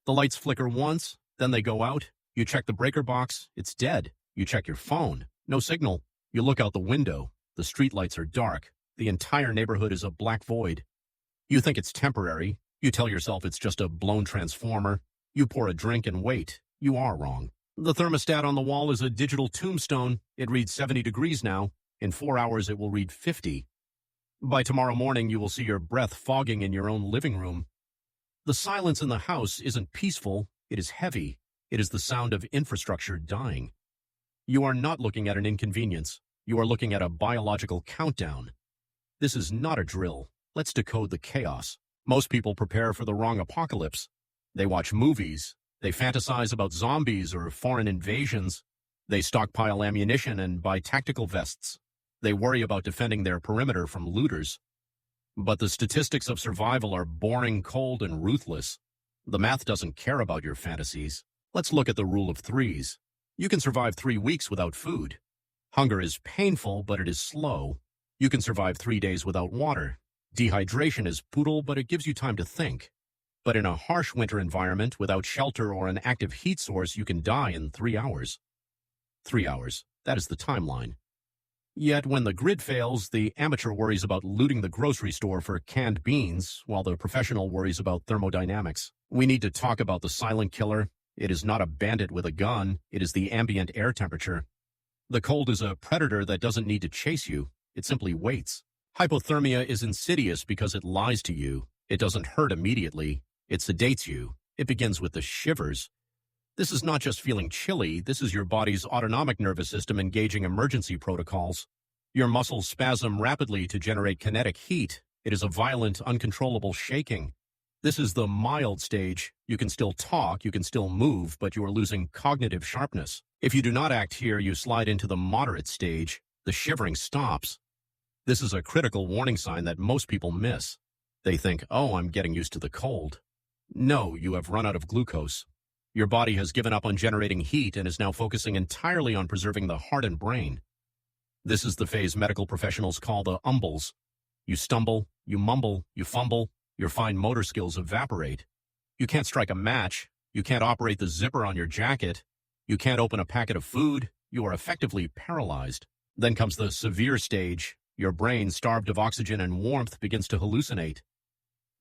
The lights flicker once, then they go out. You check the breaker box, it's dead. You check your phone, no signal. You look out the window, the streetlights are dark. The entire neighborhood is a black void. You think it's temporary. You tell yourself it's just a blown transformer. You pour a drink and wait. You are wrong. The thermostat on the wall is a digital tombstone. It reads 70 degrees now. In 4 hours, it will read 50. By tomorrow morning, you will see your breath fogging in your own living room. The silence in the house isn't peaceful. It is heavy. It is the sound of infrastructure dying. You are not looking at an inconvenience. You are looking at a biological countdown. This is not a drill. Let's decode the chaos. Most people prepare for the wrong apocalypse. They watch movies. They fantasize about zombies or foreign invasions. They stockpile ammunition and buy tactical vests. They worry about defending their perimeter from looters. But the statistics of survival are boring, cold, and ruthless. The math doesn't care about your fantasies. Let's look at the rule of threes. You can survive 3 weeks without food. Hunger is painful, but it is slow. You can survive 3 days without water. Dehydration is brutal, but it gives you time to think. But in a harsh winter environment, without shelter or an active heat source, you can die in 3 hours. 3 hours. That is the timeline. Yet when the grid fails, the amateur worries about looting the grocery store for canned beans, while the professional worries about thermodynamics. We need to talk about the silent killer. It is not a bandit with a gun. It is the ambient air temperature. The cold is a predator that doesn't need to chase you. It simply waits. Hypothermia is insidious because it lies to you. It doesn't hurt immediately. It sedates you. It begins with the shivers. This is not just feeling chilly. This is your body's autonomic nervous system engaging emergency protocols. Your muscles spasm rapidly to generate kinetic heat. It is a violent, uncontrollable shaking. This is the mild stage. You can still talk, you can still move, but you are losing cognitive sharpness. If you do not act here, you slide into the moderate stage. The shivering stops. This is a critical warning sign that most people miss. They think, oh, I'm getting used to the cold. No, you have run out of glucose. Your body has given up on generating heat and is now focusing entirely on preserving the heart and brain. This is the phase medical professionals call the umbles. You stumble, you mumble, you fumble, your fine motor skills evaporate. You can't strike a match. You can't operate the zipper on your jacket. You can't open a packet of food. You are effectively paralyzed. Then comes the severe stage. Your brain, starved of oxygen and warmth, begins to hallucinate.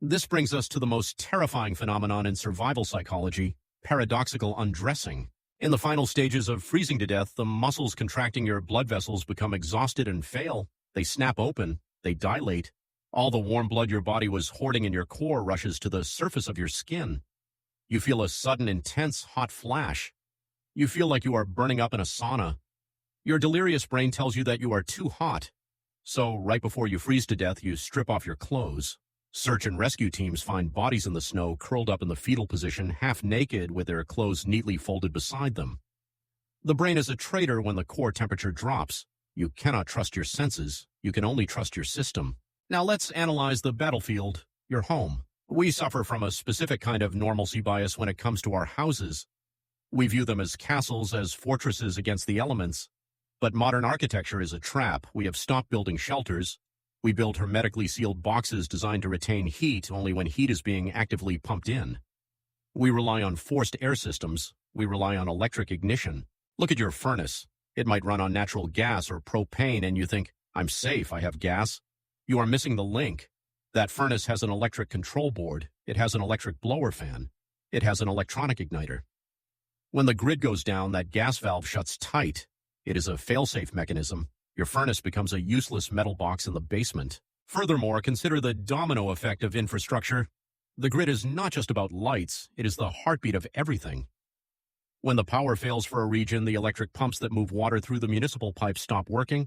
This brings us to the most terrifying phenomenon in survival psychology, paradoxical undressing. In the final stages of freezing to death, the muscles contracting your blood vessels become exhausted and fail. They snap open. They dilate. All the warm blood your body was hoarding in your core rushes to the surface of your skin. You feel a sudden, intense, hot flash. You feel like you are burning up in a sauna. Your delirious brain tells you that you are too hot. So, right before you freeze to death, you strip off your clothes. Search and rescue teams find bodies in the snow curled up in the fetal position, half naked with their clothes neatly folded beside them. The brain is a traitor when the core temperature drops. You cannot trust your senses. You can only trust your system. Now let's analyze the battlefield, your home. We suffer from a specific kind of normalcy bias when it comes to our houses. We view them as castles, as fortresses against the elements. But modern architecture is a trap. We have stopped building shelters. We build hermetically sealed boxes designed to retain heat only when heat is being actively pumped in. We rely on forced air systems. We rely on electric ignition. Look at your furnace. It might run on natural gas or propane, and you think, I'm safe, I have gas. You are missing the link. That furnace has an electric control board. It has an electric blower fan. It has an electronic igniter. When the grid goes down, that gas valve shuts tight. It is a fail-safe mechanism. Your furnace becomes a useless metal box in the basement. Furthermore, consider the domino effect of infrastructure. The grid is not just about lights. It is the heartbeat of everything. When the power fails for a region, the electric pumps that move water through the municipal pipes stop working.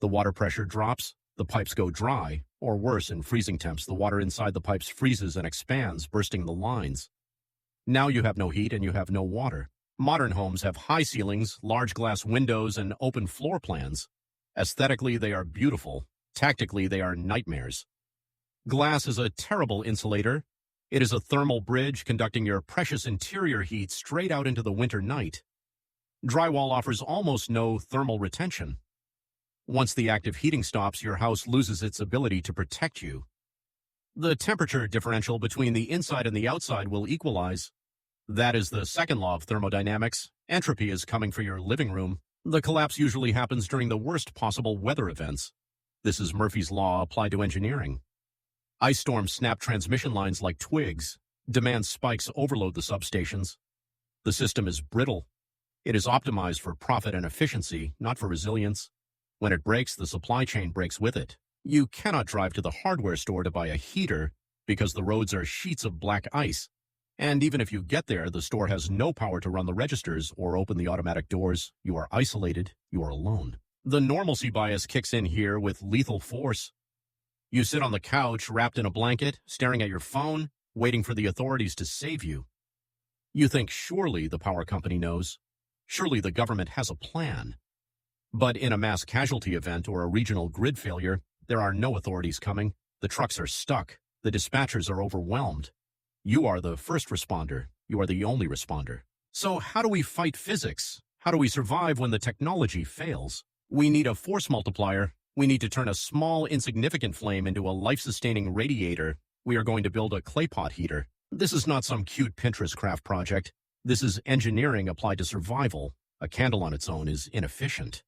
The water pressure drops. The pipes go dry, or worse, in freezing temps, the water inside the pipes freezes and expands, bursting the lines. Now you have no heat and you have no water. Modern homes have high ceilings, large glass windows, and open floor plans. Aesthetically, they are beautiful. Tactically, they are nightmares. Glass is a terrible insulator. It is a thermal bridge conducting your precious interior heat straight out into the winter night. Drywall offers almost no thermal retention. Once the active heating stops, your house loses its ability to protect you. The temperature differential between the inside and the outside will equalize. That is the second law of thermodynamics. Entropy is coming for your living room. The collapse usually happens during the worst possible weather events. This is Murphy's Law applied to engineering. Ice storms snap transmission lines like twigs. Demand spikes overload the substations. The system is brittle. It is optimized for profit and efficiency, not for resilience. When it breaks, the supply chain breaks with it. You cannot drive to the hardware store to buy a heater because the roads are sheets of black ice. And even if you get there, the store has no power to run the registers or open the automatic doors. You are isolated. You are alone. The normalcy bias kicks in here with lethal force. You sit on the couch, wrapped in a blanket, staring at your phone, waiting for the authorities to save you. You think surely the power company knows. Surely the government has a plan. But in a mass casualty event or a regional grid failure, there are no authorities coming. The trucks are stuck. The dispatchers are overwhelmed. You are the first responder. You are the only responder. So how do we fight physics? How do we survive when the technology fails? We need a force multiplier. We need to turn a small, insignificant flame into a life-sustaining radiator. We are going to build a clay pot heater. This is not some cute Pinterest craft project. This is engineering applied to survival. A candle on its own is inefficient.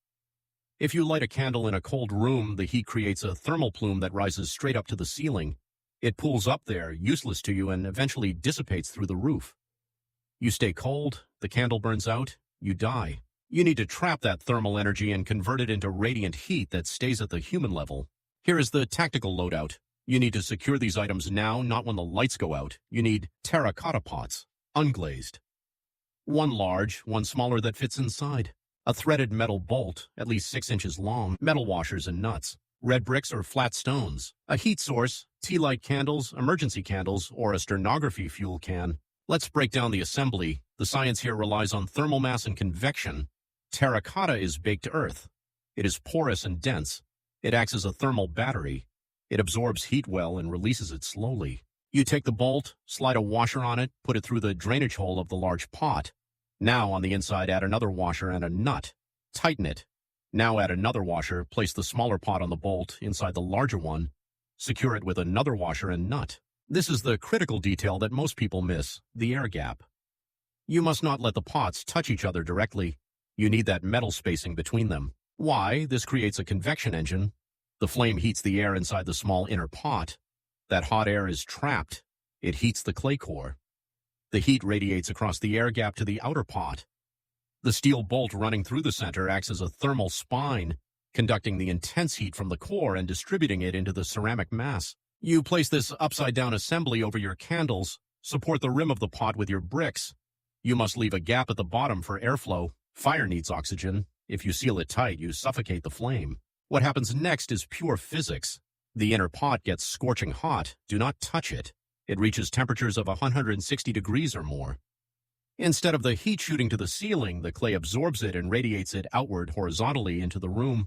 If you light a candle in a cold room, the heat creates a thermal plume that rises straight up to the ceiling. It pools up there, useless to you, and eventually dissipates through the roof. You stay cold, the candle burns out, you die. You need to trap that thermal energy and convert it into radiant heat that stays at the human level. Here is the tactical loadout. You need to secure these items now, not when the lights go out. You need terracotta pots, unglazed. One large, one smaller that fits inside. A threaded metal bolt, at least 6 inches long, metal washers and nuts. Red bricks or flat stones, a heat source, tea light candles, emergency candles, or a sternography fuel can. Let's break down the assembly. The science here relies on thermal mass and convection. Terracotta is baked earth. It is porous and dense. It acts as a thermal battery. It absorbs heat well and releases it slowly. You take the bolt, slide a washer on it, put it through the drainage hole of the large pot. Now on the inside add another washer and a nut. Tighten it. Now add another washer, place the smaller pot on the bolt inside the larger one, secure it with another washer and nut. This is the critical detail that most people miss, the air gap. You must not let the pots touch each other directly. You need that metal spacing between them. Why? This creates a convection engine. The flame heats the air inside the small inner pot. That hot air is trapped. It heats the clay core. The heat radiates across the air gap to the outer pot. The steel bolt running through the center acts as a thermal spine, conducting the intense heat from the core and distributing it into the ceramic mass. You place this upside-down assembly over your candles, support the rim of the pot with your bricks. You must leave a gap at the bottom for airflow. Fire needs oxygen. If you seal it tight, you suffocate the flame. What happens next is pure physics. The inner pot gets scorching hot. Do not touch it. It reaches temperatures of 160 degrees or more. Instead of the heat shooting to the ceiling, the clay absorbs it and radiates it outward horizontally into the room.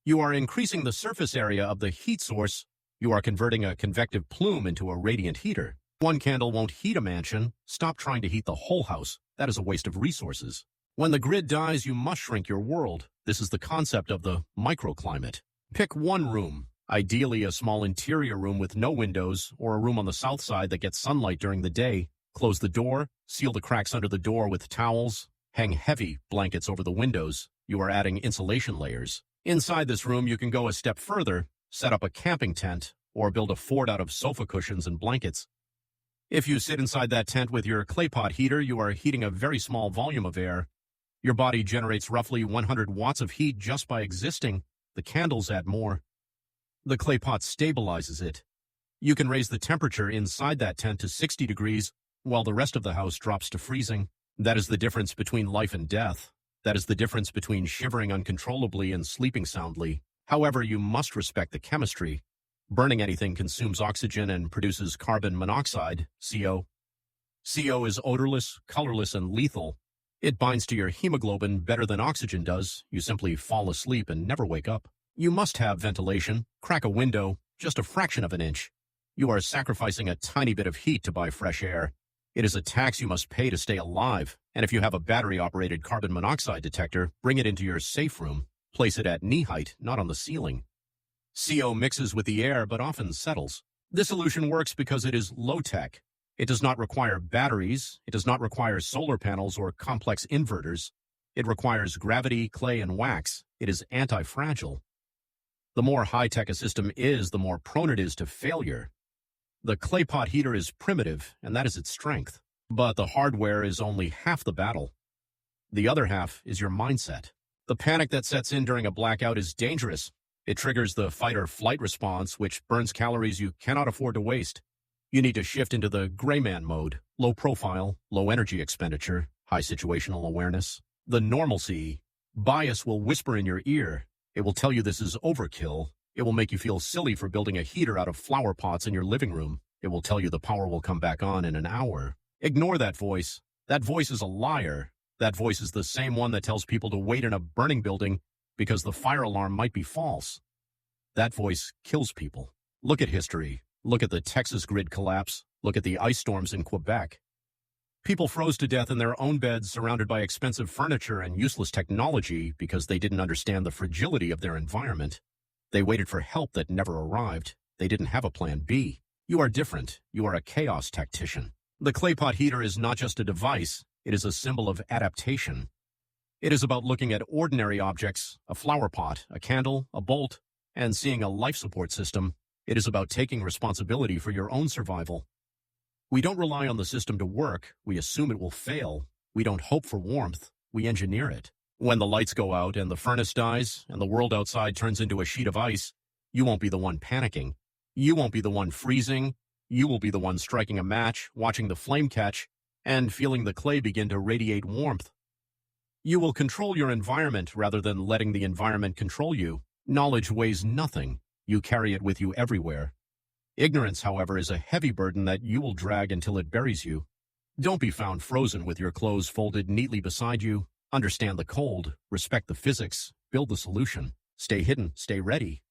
You are increasing the surface area of the heat source. You are converting a convective plume into a radiant heater. One candle won't heat a mansion. Stop trying to heat the whole house. That is a waste of resources. When the grid dies, you must shrink your world. This is the concept of the microclimate. Pick one room, ideally a small interior room with no windows, or a room on the south side that gets sunlight during the day. Close the door, seal the cracks under the door with towels, hang heavy blankets over the windows. You are adding insulation layers. Inside this room, you can go a step further, set up a camping tent, or build a fort out of sofa cushions and blankets. If you sit inside that tent with your clay pot heater, you are heating a very small volume of air. Your body generates roughly 100 watts of heat just by existing. The candles add more. The clay pot stabilizes it. You can raise the temperature inside that tent to 60 degrees, while the rest of the house drops to freezing. That is the difference between life and death. That is the difference between shivering uncontrollably and sleeping soundly. However, you must respect the chemistry. Burning anything consumes oxygen and produces carbon monoxide, CO. CO is odorless, colorless, and lethal. It binds to your hemoglobin better than oxygen does. You simply fall asleep and never wake up. You must have ventilation. Crack a window, just a fraction of an inch. You are sacrificing a tiny bit of heat to buy fresh air. It is a tax you must pay to stay alive, and if you have a battery-operated carbon monoxide detector, bring it into your safe room. Place it at knee height, not on the ceiling. CO mixes with the air but often settles. This solution works because it is low-tech. It does not require batteries. It does not require solar panels or complex inverters. It requires gravity, clay, and wax. It is anti-fragile. The more high-tech a system is, the more prone it is to failure. The clay pot heater is primitive, and that is its strength. But the hardware is only half the battle. The other half is your mindset. The panic that sets in during a blackout is dangerous. It triggers the fight-or-flight response, which burns calories you cannot afford to waste. You need to shift into the gray man mode, low profile, low energy expenditure, high situational awareness. The normalcy bias will whisper in your ear. It will tell you this is overkill. It will make you feel silly for building a heater out of flower pots in your living room. It will tell you the power will come back on in an hour. Ignore that voice. That voice is a liar. That voice is the same one that tells people to wait in a burning building because the fire alarm might be false. That voice kills people. Look at history. Look at the Texas grid collapse. Look at the ice storms in Quebec. People froze to death in their own beds surrounded by expensive furniture and useless technology because they didn't understand the fragility of their environment. They waited for help that never arrived. They didn't have a plan B. You are different. You are a chaos tactician. The clay pot heater is not just a device. It is a symbol of adaptation. It is about looking at ordinary objects, a flower pot, a candle, a bolt, and seeing a life support system. It is about taking responsibility for your own survival. We don't rely on the system to work. We assume it will fail. We don't hope for warmth. We engineer it. When the lights go out and the furnace dies and the world outside turns into a sheet of ice, you won't be the one panicking. You won't be the one freezing. You will be the one striking a match, watching the flame catch, and feeling the clay begin to radiate warmth. You will control your environment rather than letting the environment control you. Knowledge weighs nothing. You carry it with you everywhere. Ignorance, however, is a heavy burden that you will drag until it buries you. Don't be found frozen with your clothes folded neatly beside you. Understand the cold, respect the physics, build the solution. Stay hidden, stay ready.